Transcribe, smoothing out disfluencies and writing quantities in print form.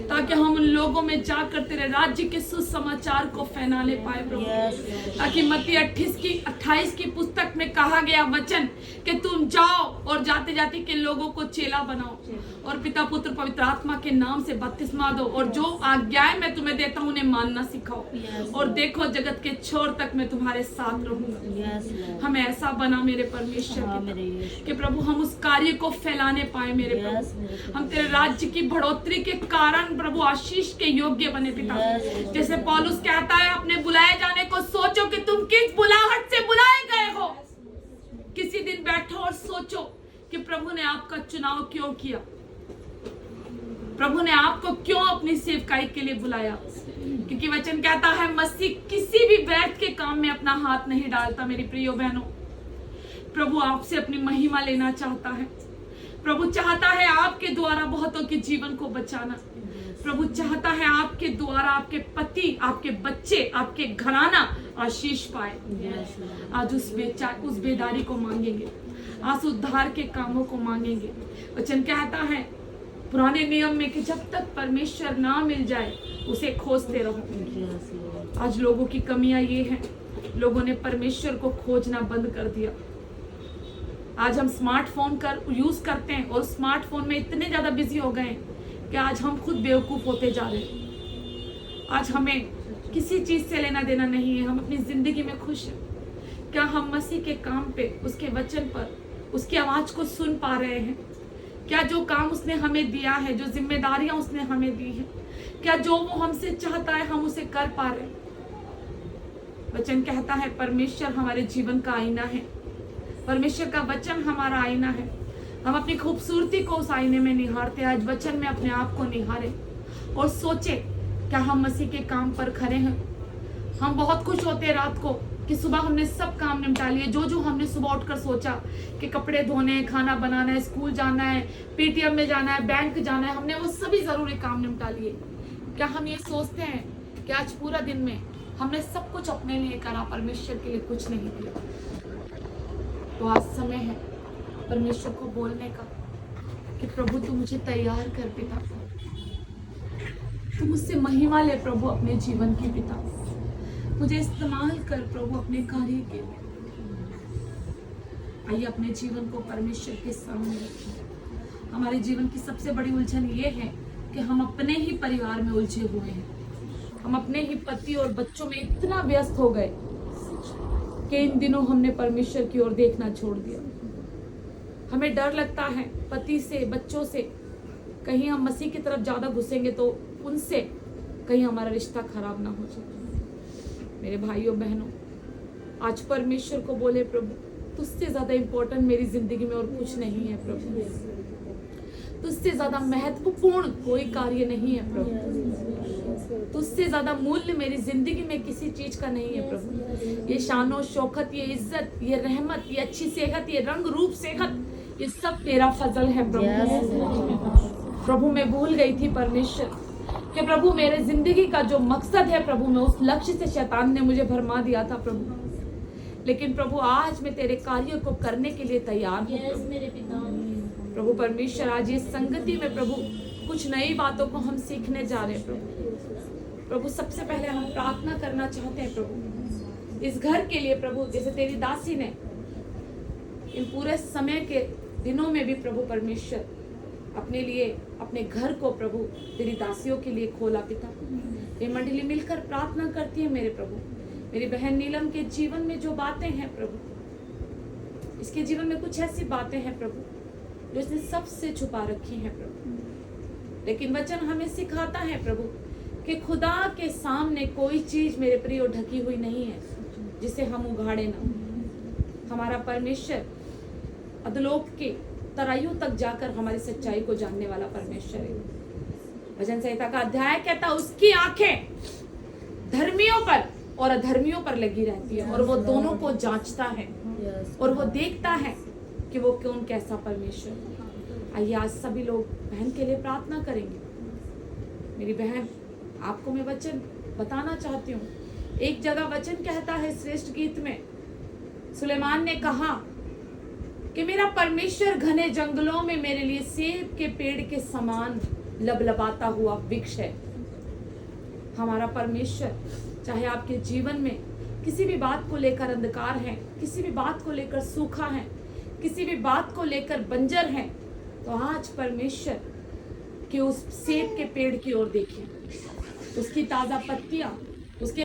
ताकि हम उन लोगों में जाकर तेरे राज्य के सुसमाचार को फैलाने पाए प्रभु। ताकि मत्ती 28 की पुस्तक में कहा गया वचन कि तुम जाओ और जाते जाते के लोगों को चेला बनाओ और पिता पुत्र पवित्र आत्मा के नाम से बपतिस्मा दो और जो आज्ञाएं मैं तुम्हें देता हूँ उन्हें मानना सिखाओ। और देखो जगत के छोर तक मैं तुम्हारे साथ रहूंगा। हमें ऐसा बना मेरे परमेश्वर कि प्रभु हम उस कार्य को फैलाने पाए मेरे प्रभु। हम तेरे राज्य की बढ़ोतरी के कारण प्रभु आशीष के योग्य बने पिता। जैसे पौलुस कहता है अपने बुलाए जाने को सोचो कि तुम किस बुलाहट से बुलाए गए हो। किसी दिन बैठो और सोचो कि प्रभु ने आपका चुनाव क्यों किया, प्रभु ने आपको क्यों अपनी सेवकाई के लिए बुलाया। क्योंकि वचन कहता है मसीह किसी भी व्यर्थ के काम में अपना हाथ नहीं डालता। मेरी प्रिय बहनों, प्रभु आपसे अपनी महिमा लेना चाहता है। प्रभु चाहता है आपके द्वारा बहुतों के जीवन को बचाना। प्रभु चाहता है आपके द्वारा आपके पति, आपके बच्चे, आपके घराना आशीष पाए। आज उस बेदारी को मांगेंगे, आज उद्धार के कामों को मांगेंगे। वचन कहता है पुराने नियम में कि जब तक परमेश्वर ना मिल जाए उसे खोजते रहो। आज लोगों की कमियां ये हैं, लोगों ने परमेश्वर को खोजना बंद कर दिया। आज हम स्मार्टफोन यूज करते हैं और स्मार्टफोन में इतने ज्यादा बिजी हो गए कि आज हम खुद बेवकूफ होते जा रहे हैं। आज हमें किसी चीज से लेना देना नहीं है, हम अपनी जिंदगी में खुश हैं। क्या हम मसीह के काम पे, उसके वचन पर, उसकी आवाज को सुन पा रहे हैं? क्या जो काम उसने हमें दिया है, जो जिम्मेदारियां उसने हमें दी है, क्या जो वो हमसे चाहता है हम उसे कर पा रहे हैं? वचन कहता है परमेश्वर हमारे जीवन का आईना है। परमेश्वर का वचन हमारा आईना है। हम अपनी खूबसूरती को उस आईने में निहारते। आज वचन में अपने आप को निहारे और सोचे क्या हम मसीह के काम पर खड़े हैं। हम बहुत खुश होते हैं रात को कि सुबह हमने सब काम निपटा लिए। जो हमने सुबह उठकर सोचा कि कपड़े धोने, खाना बनाना है, स्कूल जाना है, पीटीएम में जाना है, बैंक जाना है, हमने वो सभी जरूरी काम निपटा लिए। क्या हम ये सोचते हैं कि आज पूरा दिन में हमने सब कुछ अपने लिए करा, परमेश्वर के लिए कुछ नहीं किया? तो आज समय है परमेश्वर को बोलने का कि प्रभु तू मुझे तैयार कर पिता, तू मुझसे महिमा ले प्रभु अपने जीवन की पिता, मुझे इस्तेमाल कर प्रभु अपने कार्य के लिए। आइए अपने जीवन को परमेश्वर के सामने रखें। हमारे जीवन की सबसे बड़ी उलझन ये है कि हम अपने ही परिवार में उलझे हुए हैं। हम अपने ही पति और बच्चों में इतना व्यस्त हो गए कि इन दिनों हमने परमेश्वर की ओर देखना छोड़ दिया। हमें डर लगता है पति से, बच्चों से, कहीं हम मसीह की तरफ ज्यादा घुसेंगे तो उनसे कहीं हमारा रिश्ता खराब ना हो जाए। मेरे भाइयों बहनों, आज परमेश्वर को बोले प्रभु तुझसे ज्यादा इंपॉर्टेंट मेरी जिंदगी में और कुछ नहीं है प्रभु, तुझसे ज्यादा महत्वपूर्ण कोई कार्य नहीं है प्रभु, तुझसे ज्यादा मूल्य मेरी जिंदगी में किसी चीज का नहीं है प्रभु। ये शानो शौकत, ये इज्जत, ये रहमत, ये अच्छी सेहत, ये रंग रूप सेहत, ये सब तेरा फजल है प्रभु। प्रभु मैं भूल गई थी परमेश्वर कि प्रभु मेरे जिंदगी का जो मकसद है प्रभु, मैं उस लक्ष्य से शैतान ने मुझे भरमा दिया था प्रभु। लेकिन प्रभु आज मैं तेरे कार्यों को करने के लिए तैयार हूँ प्रभु। परमेश्वर आज इस संगति में प्रभु कुछ नई बातों को हम सीखने जा रहे हैं प्रभु। सबसे पहले हम प्रार्थना करना चाहते हैं प्रभु इस घर के लिए प्रभु। जैसे तेरी दासी ने इन पूरे समय के दिनों में भी प्रभु परमेश्वर अपने लिए, अपने घर को प्रभु तेरी दासियों के लिए खोला पिता। ये मंडली मिलकर प्रार्थना करती है मेरे प्रभु। मेरी बहन नीलम के जीवन में जो बातें हैं प्रभु, इसके जीवन में कुछ ऐसी बातें हैं प्रभु जो इसने सबसे छुपा रखी हैं प्रभु। लेकिन वचन हमें सिखाता है प्रभु कि खुदा के सामने कोई चीज मेरे प्रिय ढकी हुई नहीं है जिसे हम उघाड़े ना। हमारा परमेश्वर अधोलोक के तराइयों तक जाकर हमारी सच्चाई को जानने वाला परमेश्वर है। वचन संहिता का अध्याय कहता उसकी आंखें धर्मियों पर और अधर्मियों पर लगी रहती है और वो दोनों को जांचता है और वो देखता है कि वो कौन कैसा परमेश्वर है। आइए आज सभी लोग बहन के लिए प्रार्थना करेंगे। मेरी बहन, आपको मैं वचन बताना चाहती हूँ। एक जगह वचन कहता है श्रेष्ठ गीत में, सुलेमान ने कहा कि मेरा परमेश्वर घने जंगलों में मेरे लिए सेब के पेड़ के समान लबलबाता हुआ वृक्ष है। हमारा परमेश्वर चाहे आपके जीवन में किसी भी बात को लेकर अंधकार है, किसी भी बात को लेकर सूखा है, किसी भी बात को लेकर बंजर है, तो आज परमेश्वर के उस सेब के पेड़ की ओर देखिए, उसकी ताजा पत्तियां